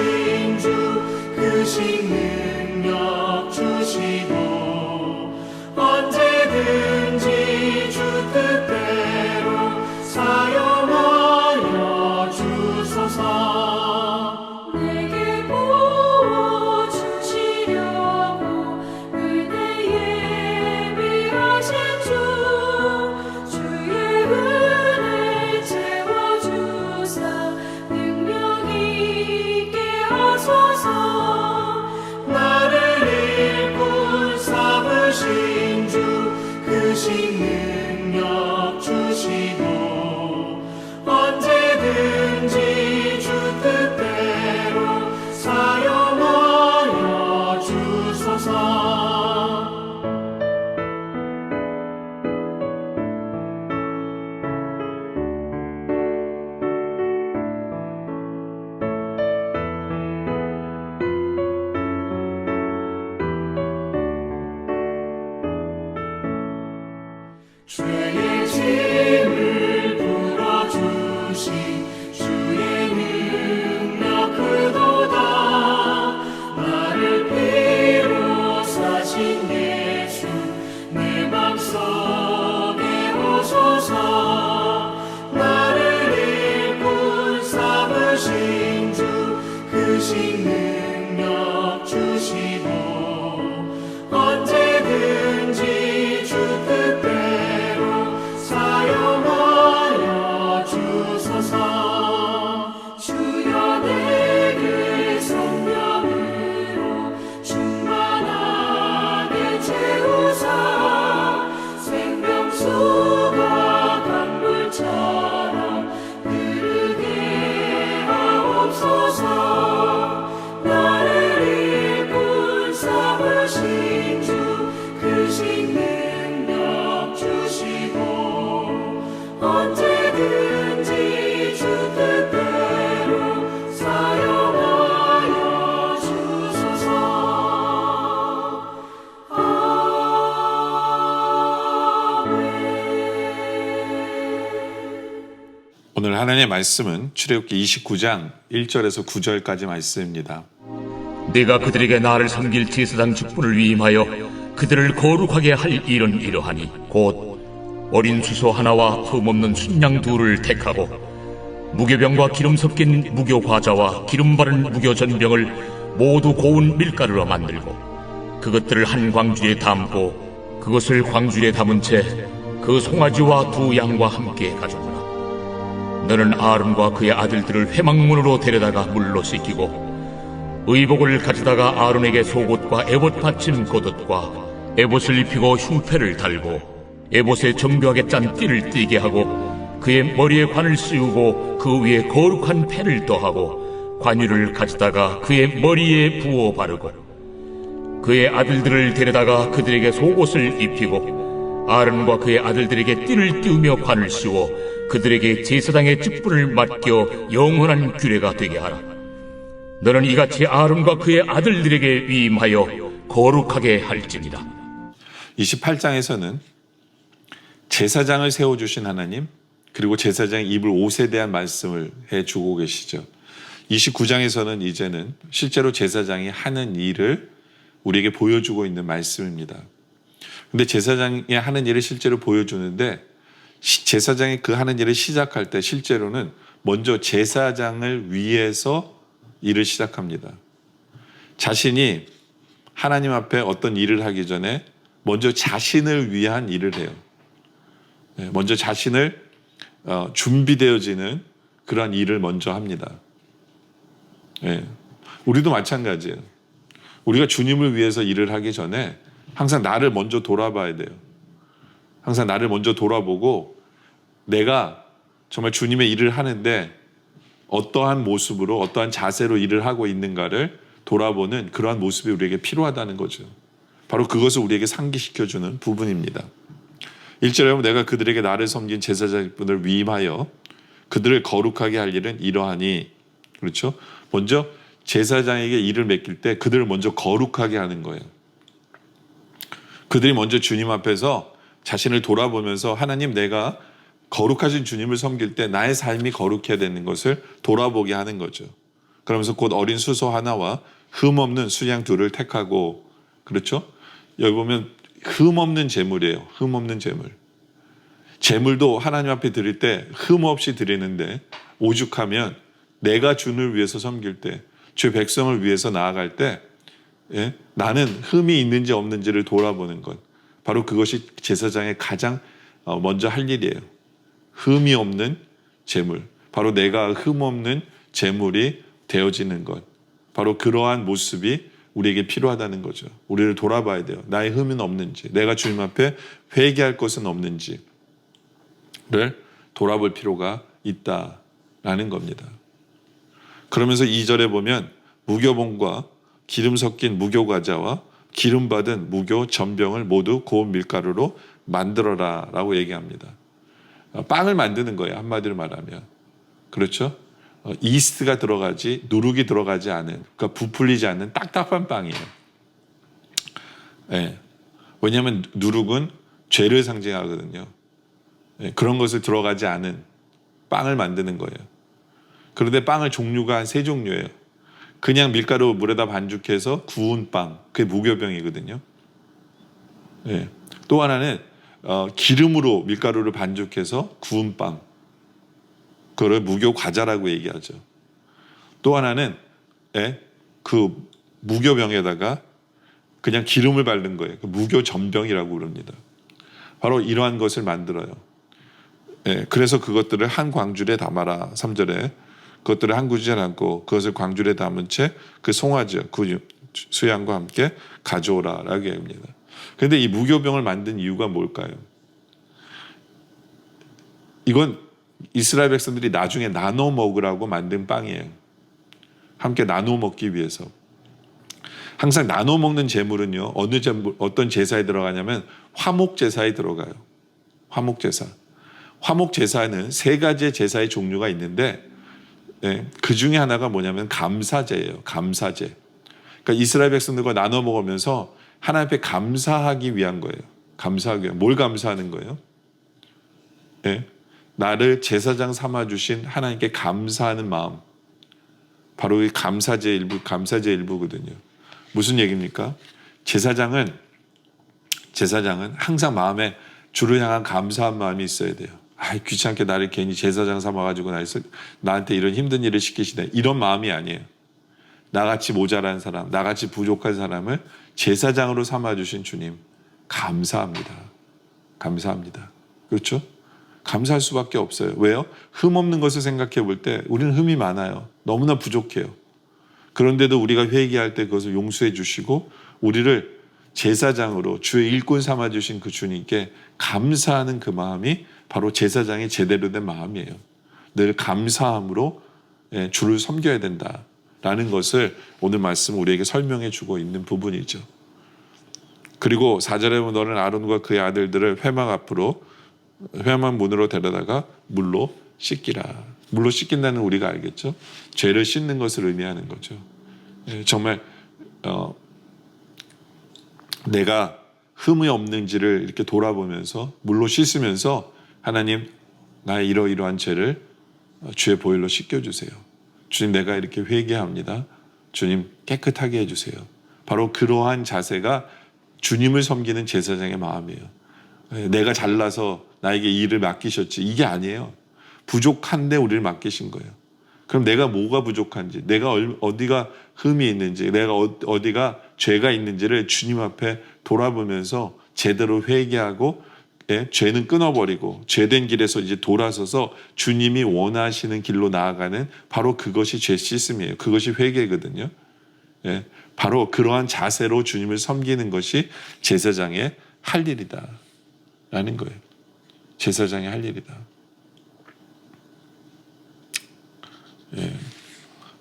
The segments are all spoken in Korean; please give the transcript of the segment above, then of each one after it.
잡으신 주 그 능력 주시고 언제든지 주 뜻대로 사용하여 주소서. 내게 부어주시려고 은혜에 예비하신 주 주의 은혜 채워주사 능력 있게 하소서. 나를 일꾼 삼으신 주 그 능력 주시고 언제든지 주 뜻대로 사용하여 주소서. 죄의 짐을 풀어주신 주의 능력 크도다. 나를 피로 사신 예수 내 맘속에 오소서. 나를 일꾼 삼으신 주 그 능력 주시고 언제든지 주 뜻대로 사용하여 주소서. 주여 내게 성령으로 충만하게 채우사 생명수가 강물처럼 흐르게 하옵소서. 나를 일꾼 삼으신 주 그 능력 주시고 언제든지 주 뜻대로 사용하여 주소서. 아멘. 오늘 하나님의 말씀은 출애굽기 29장 1절에서 9절까지 말씀입니다. 네가 그들에게 나를 섬길 제사장 직분을 위임하여 그들을 거룩하게 할 일은 이러하니 곧 어린 수소 하나와 흠없는 순양 둘을 택하고 무교병과 기름 섞인 무교과자와 기름 바른 무교전병을 모두 고운 밀가루로 만들고 그것들을 한 광주에 담고 그것을 광주에 담은 채 그 송아지와 두 양과 함께 가져오라. 너는 아론과 그의 아들들을 회막문으로 데려다가 물로 씻기고 의복을 가져다가 아론에게 속옷과 에봇 받침 겉옷과 에봇을 입히고 흉패를 달고 에봇에 정교하게 짠 띠를 띠게 하고 그의 머리에 관을 씌우고 그 위에 거룩한 펜을 더하고 관유를 가져다가 그의 머리에 부어 바르고 그의 아들들을 데려다가 그들에게 속옷을 입히고 아론과 그의 아들들에게 띠를 띄우며 관을 씌워 그들에게 제사장의 직분을 맡겨 영원한 규례가 되게 하라. 너는 이같이 아론과 그의 아들들에게 위임하여 거룩하게 할지니라. 28장에서는 제사장을 세워주신 하나님, 그리고 제사장이 입을 옷에 대한 말씀을 해주고 계시죠. 29장에서는 이제는 실제로 제사장이 하는 일을 우리에게 보여주고 있는 말씀입니다. 근데 제사장이 하는 일을 실제로 보여주는데 제사장이 그 하는 일을 시작할 때 실제로는 먼저 제사장을 위해서 일을 시작합니다. 자신이 하나님 앞에 어떤 일을 하기 전에 먼저 자신을 위한 일을 해요. 먼저 자신을 준비되어지는 그런 일을 먼저 합니다. 우리도 마찬가지예요. 우리가 주님을 위해서 일을 하기 전에 항상 나를 먼저 돌아봐야 돼요. 항상 나를 먼저 돌아보고 내가 정말 주님의 일을 하는데 어떠한 모습으로 어떠한 자세로 일을 하고 있는가를 돌아보는 그러한 모습이 우리에게 필요하다는 거죠. 바로 그것을 우리에게 상기시켜주는 부분입니다. 1절에 보면 내가 그들에게 나를 섬긴 제사장분을 위임하여 그들을 거룩하게 할 일은 이러하니, 그렇죠? 먼저 제사장에게 일을 맡길 때 그들을 먼저 거룩하게 하는 거예요. 그들이 먼저 주님 앞에서 자신을 돌아보면서 하나님, 내가 거룩하신 주님을 섬길 때 나의 삶이 거룩해야 되는 것을 돌아보게 하는 거죠. 그러면서 곧 어린 수소 하나와 흠 없는 순양 둘을 택하고, 그렇죠? 여기 보면 흠 없는 제물이에요. 흠 없는 제물. 제물도 하나님 앞에 드릴 때 흠 없이 드리는데, 오죽하면 내가 주를 위해서 섬길 때, 주 백성을 위해서 나아갈 때, 예? 나는 흠이 있는지 없는지를 돌아보는 것, 바로 그것이 제사장의 가장 먼저 할 일이에요. 흠이 없는 제물, 바로 내가 흠 없는 제물이 되어지는 것, 바로 그러한 모습이 우리에게 필요하다는 거죠. 우리를 돌아봐야 돼요. 나의 흠은 없는지, 내가 주님 앞에 회개할 것은 없는지를 돌아볼 필요가 있다라는 겁니다. 그러면서 2절에 보면 무교봉과 기름 섞인 무교과자와 기름 받은 무교 전병을 모두 고운 밀가루로 만들어라 라고 얘기합니다. 빵을 만드는 거예요. 한마디로 말하면. 그렇죠? 이스트가 들어가지, 누룩이 들어가지 않은, 그러니까 부풀리지 않는 딱딱한 빵이에요. 네. 왜냐하면 누룩은 죄를 상징하거든요. 네. 그런 것을 들어가지 않은 빵을 만드는 거예요. 그런데 빵의 종류가 한 3종류예요. 그냥 밀가루 물에다 반죽해서 구운 빵, 그게 무교병이거든요. 네. 또 하나는 기름으로 밀가루를 반죽해서 구운 빵, 그걸 무교과자라고 얘기하죠. 또 하나는 그 무교병에다가 그냥 기름을 바른 거예요. 그 무교전병이라고 부릅니다. 바로 이러한 것을 만들어요. 그래서 그것들을 한 광줄에 담아라. 3절에 그것들을 한 구주에 담고 그것을 광줄에 담은 채 그 송아지 수양과 함께 가져오라라고 합니다. 그런데 이 무교병을 만든 이유가 뭘까요? 이건 이스라엘 백성들이 나중에 나눠 먹으라고 만든 빵이에요. 함께 나눠 먹기 위해서. 항상 나눠 먹는 제물은요, 어떤 제사에 들어가냐면 화목 제사에 들어가요. 화목 제사. 화목 제사는 3가지의 제사의 종류가 있는데, 그 중에 하나가 뭐냐면 감사제예요. 감사제. 그러니까 이스라엘 백성들과 나눠 먹으면서 하나님 앞에 감사하기 위한 거예요. 감사하기 위한. 뭘 감사하는 거예요? 나를 제사장 삼아주신 하나님께 감사하는 마음. 바로 이 감사제 일부거든요. 무슨 얘기입니까? 제사장은 항상 마음에 주를 향한 감사한 마음이 있어야 돼요. 귀찮게 나를 괜히 제사장 삼아가지고 나한테 이런 힘든 일을 시키시네. 이런 마음이 아니에요. 나같이 모자란 사람, 나같이 부족한 사람을 제사장으로 삼아주신 주님, 감사합니다. 감사합니다. 그렇죠? 감사할 수밖에 없어요. 왜요? 흠 없는 것을 생각해 볼 때 우리는 흠이 많아요. 너무나 부족해요. 그런데도 우리가 회개할 때 그것을 용서해 주시고 우리를 제사장으로 주의 일꾼 삼아주신 그 주님께 감사하는 그 마음이 바로 제사장의 제대로 된 마음이에요. 늘 감사함으로 주를 섬겨야 된다라는 것을 오늘 말씀 우리에게 설명해 주고 있는 부분이죠. 그리고 4절에 보면 너는 아론과 그의 아들들을 회막 문으로 데려다가 물로 씻기라. 물로 씻긴다는 우리가 알겠죠. 죄를 씻는 것을 의미하는 거죠. 정말 내가 흠이 없는지를 이렇게 돌아보면서 물로 씻으면서 하나님, 나의 이러이러한 죄를 주의 보혈로 씻겨주세요. 주님, 내가 이렇게 회개합니다. 주님, 깨끗하게 해주세요. 바로 그러한 자세가 주님을 섬기는 제사장의 마음이에요. 내가 잘나서 나에게 일을 맡기셨지, 이게 아니에요. 부족한데 우리를 맡기신 거예요. 그럼 내가 뭐가 부족한지, 내가 어디가 흠이 있는지, 내가 어디가 죄가 있는지를 주님 앞에 돌아보면서 제대로 회개하고, 죄는 끊어버리고 죄된 길에서 이제 돌아서서 주님이 원하시는 길로 나아가는 바로 그것이 죄 씻음이에요. 그것이 회개거든요. 바로 그러한 자세로 주님을 섬기는 것이 제사장의 할 일이다 라는 거예요. 제사장의 할 일이다.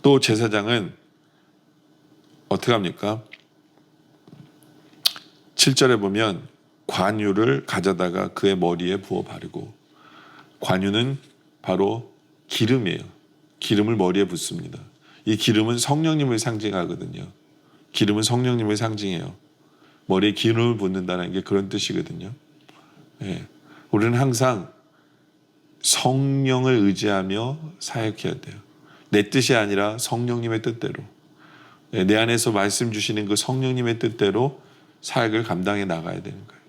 또 제사장은 어떻게 합니까? 7절에 보면 관유를 가져다가 그의 머리에 부어 바르고, 관유는 바로 기름이에요. 기름을 머리에 붓습니다. 이 기름은 성령님을 상징하거든요. 기름은 성령님을 상징해요. 머리에 기름을 붓는다는 게 그런 뜻이거든요. 우리는 항상 성령을 의지하며 사역해야 돼요. 내 뜻이 아니라 성령님의 뜻대로, 내 안에서 말씀 주시는 그 성령님의 뜻대로 사역을 감당해 나가야 되는 거예요.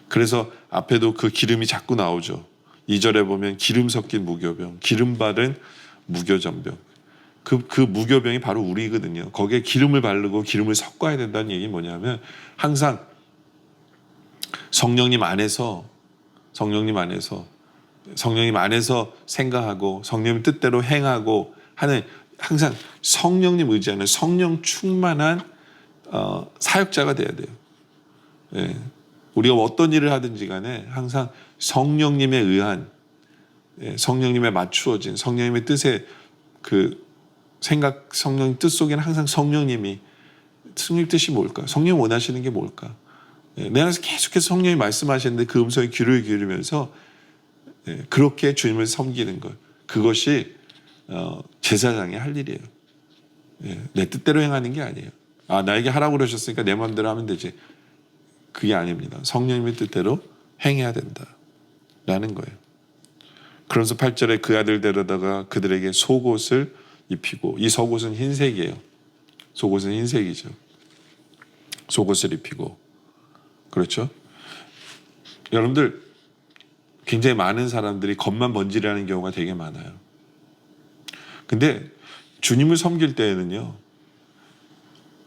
그래서 앞에도 그 기름이 자꾸 나오죠. 2절에 보면 기름 섞인 무교병, 기름 바른 무교전병. 그 무교병이 바로 우리거든요. 거기에 기름을 바르고 기름을 섞어야 된다는 얘기 뭐냐면 항상 성령님 안에서 생각하고 성령님 뜻대로 행하고 하는, 항상 성령님 의지하는 성령 충만한 사역자가 돼야 돼요. 예. 우리가 어떤 일을 하든지 간에 항상 성령님에 의한, 성령님에 맞추어진 성령님의 뜻에 성령님 뜻 속에는 항상 성령님 뜻이 뭘까? 성령 원하시는 게 뭘까? 내 안에서 계속해서 성령이 말씀하시는데 그 음성에 귀를 기울이면서 그렇게 주님을 섬기는 것, 그것이 제사장이 할 일이에요. 내 뜻대로 행하는 게 아니에요. 나에게 하라고 그러셨으니까 내 마음대로 하면 되지. 그게 아닙니다. 성령님의 뜻대로 행해야 된다라는 거예요. 그러면서 8절에 그 아들 데려다가 그들에게 속옷을 입히고, 이 속옷은 흰색이에요. 속옷은 흰색이죠. 속옷을 입히고. 그렇죠? 여러분들, 굉장히 많은 사람들이 겉만 번지르하는 경우가 되게 많아요. 근데 주님을 섬길 때에는요,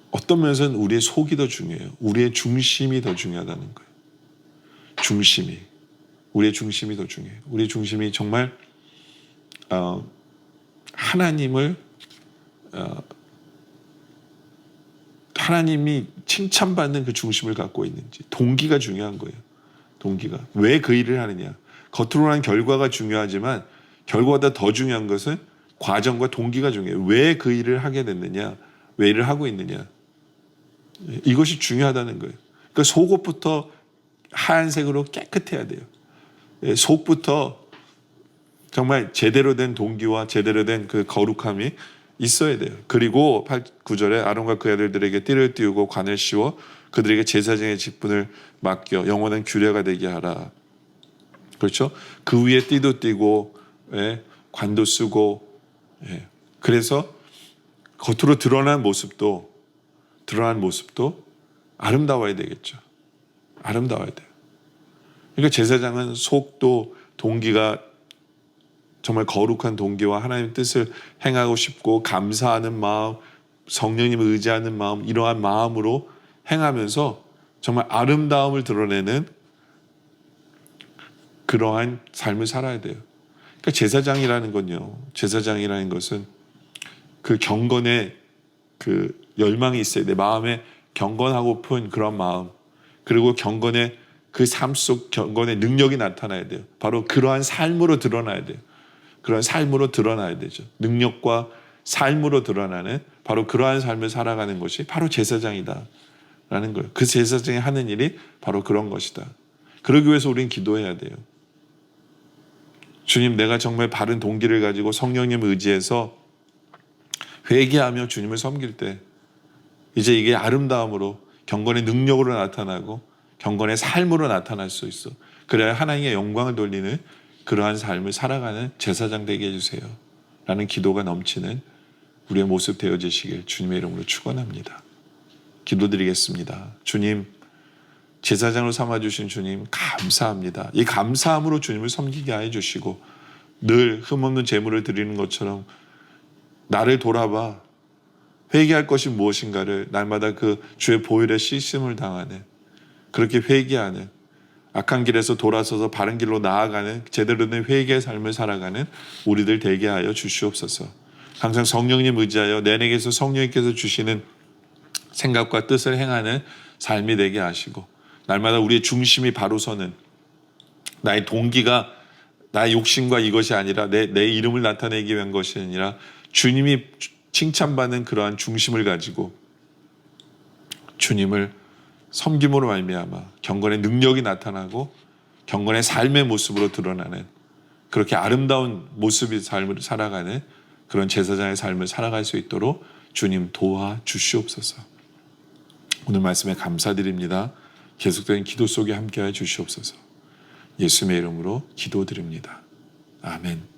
어떤 면에서는 우리의 속이 더 중요해요. 우리의 중심이 더 중요하다는 거예요. 우리의 중심이 더 중요해요. 우리의 중심이 정말 하나님이 칭찬받는 그 중심을 갖고 있는지, 동기가 중요한 거예요. 동기가. 왜 그 일을 하느냐. 겉으로는 결과가 중요하지만 결과보다 더 중요한 것은 과정과 동기가 중요해요. 왜 그 일을 하게 됐느냐, 왜 일을 하고 있느냐. 이것이 중요하다는 거예요. 그러니까 속옷부터 하얀색으로 깨끗해야 돼요. 속부터 정말 제대로 된 동기와 제대로 된 그 거룩함이 있어야 돼요. 그리고 9절에 아론과 그 아들들에게 띠를 띄우고 관을 씌워 그들에게 제사장의 직분을 맡겨 영원한 규례가 되게 하라. 그렇죠? 그 위에 띠도 띠고, 관도 쓰고, 그래서 겉으로 드러난 모습도 아름다워야 되겠죠. 아름다워야 돼요. 그러니까 제사장은 속도, 동기가 정말 거룩한 동기와 하나님의 뜻을 행하고 싶고 감사하는 마음, 성령님을 의지하는 마음, 이러한 마음으로 행하면서 정말 아름다움을 드러내는 그러한 삶을 살아야 돼요. 그러니까 제사장이라는 것은 그 경건의 그 열망이 있어야 돼. 마음에 경건하고픈 그런 마음, 그리고 경건의 그 삶 속 경건의 능력이 나타나야 돼요. 바로 그러한 삶으로 드러나야 돼요. 그런 삶으로 드러나야 되죠. 능력과 삶으로 드러나는 바로 그러한 삶을 살아가는 것이 바로 제사장이다라는 거예요. 그 제사장이 하는 일이 바로 그런 것이다. 그러기 위해서 우리는 기도해야 돼요. 주님, 내가 정말 바른 동기를 가지고 성령님을 의지해서 회개하며 주님을 섬길 때 이제 이게 아름다움으로, 경건의 능력으로 나타나고 경건의 삶으로 나타날 수 있어. 그래야 하나님의 영광을 돌리는 그러한 삶을 살아가는 제사장 되게 해주세요 라는 기도가 넘치는 우리의 모습 되어지시길 주님의 이름으로 축원합니다. 기도드리겠습니다. 주님, 제사장으로 삼아주신 주님 감사합니다. 이 감사함으로 주님을 섬기게 해주시고 늘 흠없는 제물을 드리는 것처럼 나를 돌아봐 회개할 것이 무엇인가를 날마다 그 주의 보혈에 씻음을 당하는, 그렇게 회개하는, 악한 길에서 돌아서서 바른 길로 나아가는 제대로 된 회개의 삶을 살아가는 우리들 되게 하여 주시옵소서. 항상 성령님 의지하여 내 안에서 성령님께서 주시는 생각과 뜻을 행하는 삶이 되게 하시고, 날마다 우리의 중심이 바로 서는, 나의 동기가 나의 욕심과 이것이 아니라 내 이름을 나타내기 위한 것이 아니라 주님이 칭찬받는 그러한 중심을 가지고 주님을 섬김으로 말미암아 경건의 능력이 나타나고 경건의 삶의 모습으로 드러나는, 그렇게 아름다운 모습의 삶을 살아가는 그런 제사장의 삶을 살아갈 수 있도록 주님 도와주시옵소서. 오늘 말씀에 감사드립니다. 계속된 기도 속에 함께하여 주시옵소서. 예수님의 이름으로 기도드립니다. 아멘.